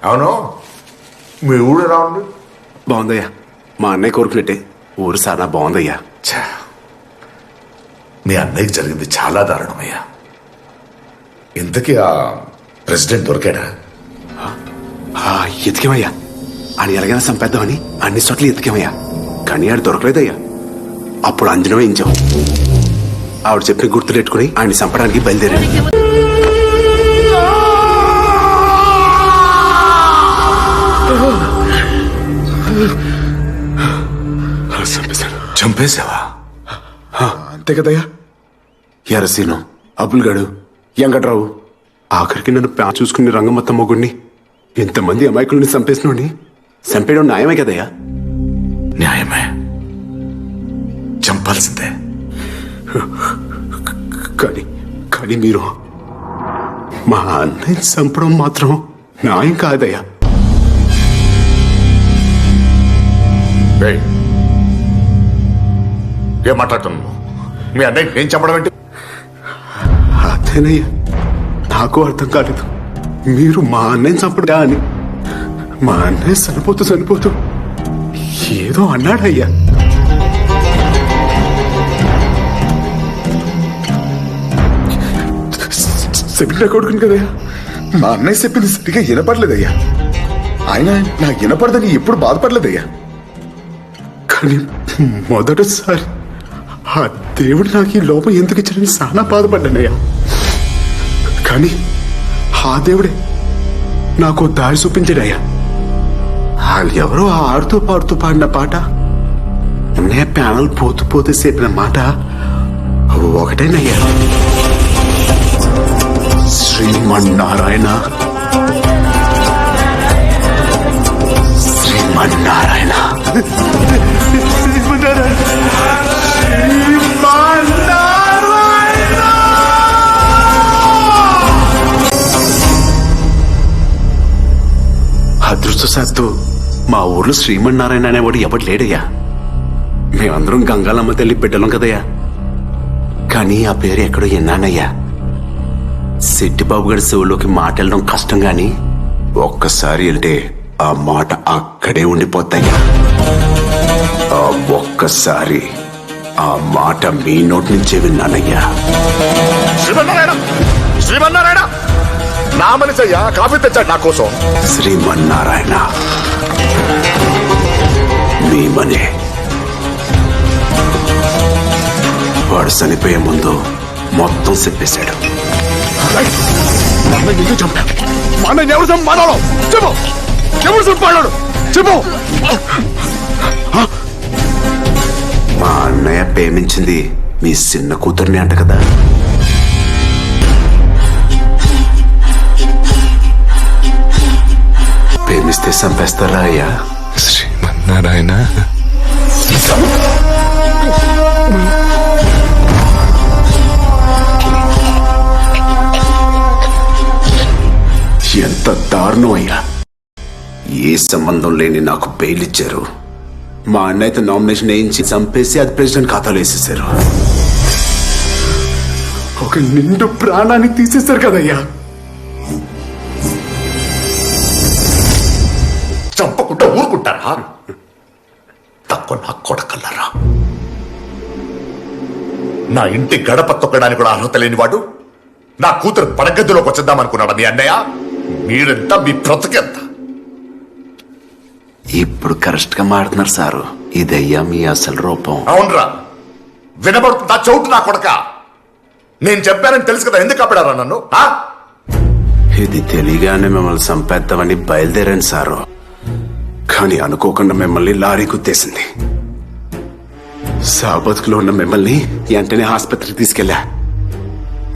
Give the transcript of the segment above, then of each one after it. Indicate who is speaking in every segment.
Speaker 1: అవును, మీ ఊరు ఎలా ఉంది?
Speaker 2: బాగుందయ్యా, మా అన్నయ్య కోరుకున్నట్టే ఊరు చాలా బాగుందయ్యా.
Speaker 1: ఛా, మీ అన్నయ్యకి జరిగింది చాలా దారుణమయ్యా. ఇంతకీ ఆ ప్రెసిడెంట్ దొరికాడా?
Speaker 2: ఎతికేమయ్యా, అని ఎలాగైనా చంపేద్దామని అన్ని చోట్ల ఎతికేమయ్యా, కానీ ఆడు దొరకలేదయ్యా. అప్పుడు అంజనం వేయించాం. ఆవిడ చెప్పిన గుర్తులు పెట్టుకుని ఆయన్ని చంపడానికి బయలుదేరాడు.
Speaker 1: చంపేశావా?
Speaker 2: అంతే కదయ్యా. ఎర్రసీను, అబ్బుల్గాడు, వెంకట్రావు, ఆఖరికి నన్ను చూసుకుని రంగమత్త మొగుడిని, ఎంతమంది అమాయకుల్ని చంపేసినోడిని చంపేయడం న్యాయమే కదయ్యా.
Speaker 1: న్యాయమే, చంపాల్సిందే.
Speaker 2: కానీ కానీ మీరు మా అన్నయ్య చంపడం మాత్రం న్యాయం కాదయ్యా.
Speaker 1: ఏం మాట్లాడుతున్నావు? మీ అన్నయ్య నేను చంపడం ఏంటి?
Speaker 2: అదేనయ్యా, నాకు అర్థం కాలేదు. మీరు మా అన్నయ్యని చంపడా అని. మా అన్నయ్య చనిపోతూ ఏదో అన్నాడయ్యా. చెప్పిన కొడుకుని కదయ్యా.
Speaker 3: మా అన్నయ్య చెప్పింది సరిగా వినపడలేదయ్యా. ఆయన నాకు వినపడదని ఎప్పుడు బాధపడలేదయ్యా.
Speaker 2: కానీ మొదటిసారి ఆ దేవుడు నాకు ఈ లోపం ఎందుకు ఇచ్చాడని చాలా బాధపడ్డానయ్యా. కానీ ఆ దేవుడే నాకు దారి చూపించాడయ్యా. వాళ్ళు ఎవరో ఆడుతూ పాడుతూ పాడిన పాట, అన్నయ్య ప్యానల్ పోతూ చెప్పిన మాట ఒకటేనయ్యా. శ్రీమన్నారాయణ, శ్రీమన్నారాయణ, అదృష్టశాత్తు మా ఊర్లో శ్రీమన్నారాయణ అనేవాడు ఎవడు లేడయ్యా. మేమందరం గంగాలమ్మ తల్లి బిడ్డలం కదయ్యా. కానీ ఆ పేరు ఎక్కడో విన్నానయ్యా. సిట్టిబాబు గారి చెవులోకి మాట వెళ్ళడం కష్టం, గాని ఒక్కసారి వెళ్తే ఆ మాట అక్కడే ఉండిపోతాయ్యా. ఆ ఒక్కసారి ఆ మాట మీ నోటి నుంచే విన్నానయ్యా.
Speaker 1: శ్రీమన్నారాయణ, శ్రీమన్నారాయణ, నా మనిషి అయ్యా, కాఫీ తెచ్చాడు నా కోసం.
Speaker 2: శ్రీమన్నారాయణ మీ మనే. వాడు చనిపోయే ముందు మొత్తం చెప్పేశాడు.
Speaker 1: ఎవరు చంపాలో చెప్పు, ఎవరు చంపాడు చెప్పు.
Speaker 2: మా అన్నయ్య ప్రేమించింది మీ చిన్న కూతుర్ని అంట కదా. ప్రేమిస్తే చంపేస్తారా అయ్యా?
Speaker 3: శ్రీమన్నారాయణ,
Speaker 2: ఎంత దారుణం అయ్యా. ఏ సంబంధం లేని నాకు బెయిల్ ఇచ్చారు. మా అన్నయ్యతో నామినేషన్ వేయించి చంపేసి అది ప్రెసిడెంట్ ఖాతాలో వేసేసారు. ఒక నిండు ప్రాణాన్ని తీసేశారు కదయ్యా.
Speaker 1: చంపకుండా ఊరుకుంటారా? తక్కువ నా కొడకల్లరా. నా ఇంటి గడప తొక్కడానికి కూడా అర్హత లేనివాడు నా కూతురు పడగదిలోకి వచ్చేద్దామనుకున్నాడా మీ అన్నయ్య? మీరెంత, మీ బ్రతకెంత?
Speaker 2: ఇప్పుడు కరెక్ట్ గా మాడుతున్నారు సారు. ఇదయ్యా మీ అసలు రూపం.
Speaker 1: అవునరా, వినబడుతుందా చౌటు నా కొడక? నేను చెప్పానని తెలుసు కదా, ఎందుకు అప్పుడారా నన్ను?
Speaker 2: ఇది తెలియగానే మిమ్మల్ని చంపేద్దామని బయలుదేరాను సారు. కానీ అనుకోకుండా మిమ్మల్ని లారీ గుద్దేసింది. సాబతుకులో ఉన్న మిమ్మల్ని వెంటనే ఆసుపత్రికి తీసుకెళ్ళా.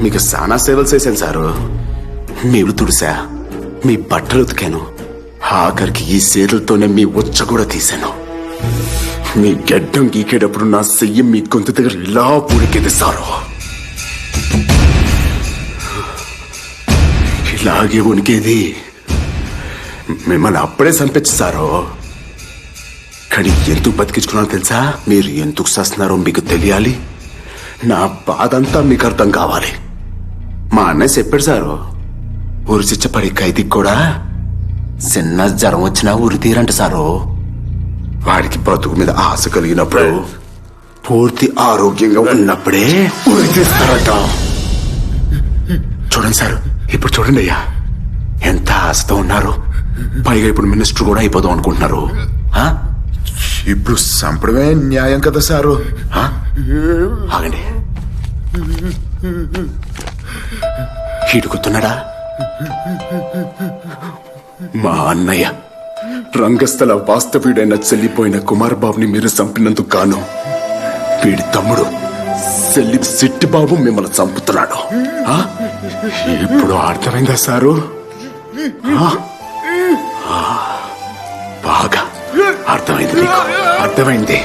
Speaker 2: మీకు సానా సేవలు చేశాను సారు. మీరు తుడిసా, మీ బట్టలు ఉతికాను, ఆఖరికి ఈ చేతులతోనే మీ ఉచ్చ కూడా తీశాను. మీ గడ్డం గీకేటప్పుడు నా చెయ్యి మీ గొంతు దగ్గర ఇలా పూడికేది సారు. ఇలాగే ఉనికేది. మిమ్మల్ని అప్పుడే చంపించారో. కానీ ఎందుకు బతికించుకున్నారో తెలుసా? మీరు ఎందుకు చేస్తున్నారో మీకు తెలియాలి. నా బాధ అంతా మీకు అర్థం కావాలి. మా అన్నయ్య చెప్పాడు సారు, ఉరి శిక్ష పడే ఖైదీకి కూడా చిన్న జ్వరం వచ్చినా ఉరి తీరంట సారు. వాడికి బ్రతుకు మీద ఆశ కలిగినప్పుడు, పూర్తి ఆరోగ్యంగా ఉన్నప్పుడే ఉరి తీస్తారట. చూడండి సార్, ఇప్పుడు చూడండి అయ్యా, ఎంత ఆశతో ఉన్నారు. పైగా ఇప్పుడు మినిస్టర్ కూడా అయిపోదాం అనుకుంటున్నారు. ఆ?
Speaker 3: ఇప్పుడు చంపడమే న్యాయం కదా సారు.
Speaker 2: ఆ? ఆగండి, హీడుకుతున్నాడా? మా అన్నయ్య రంగస్థల వాస్తవ్యుడైన చెల్లిపోయిన కుమార్ బాబుని మీరు చంపినందుకు గాను వీడి తమ్ముడు చెల్లి సిట్టిబాబు మిమ్మల్ని చంపుతున్నాడు. ఆ? ఇప్పుడు అర్థమైందా సారు? ఆ? ఆ, బాగా అర్థమైంది, మీకు అర్థమైంది.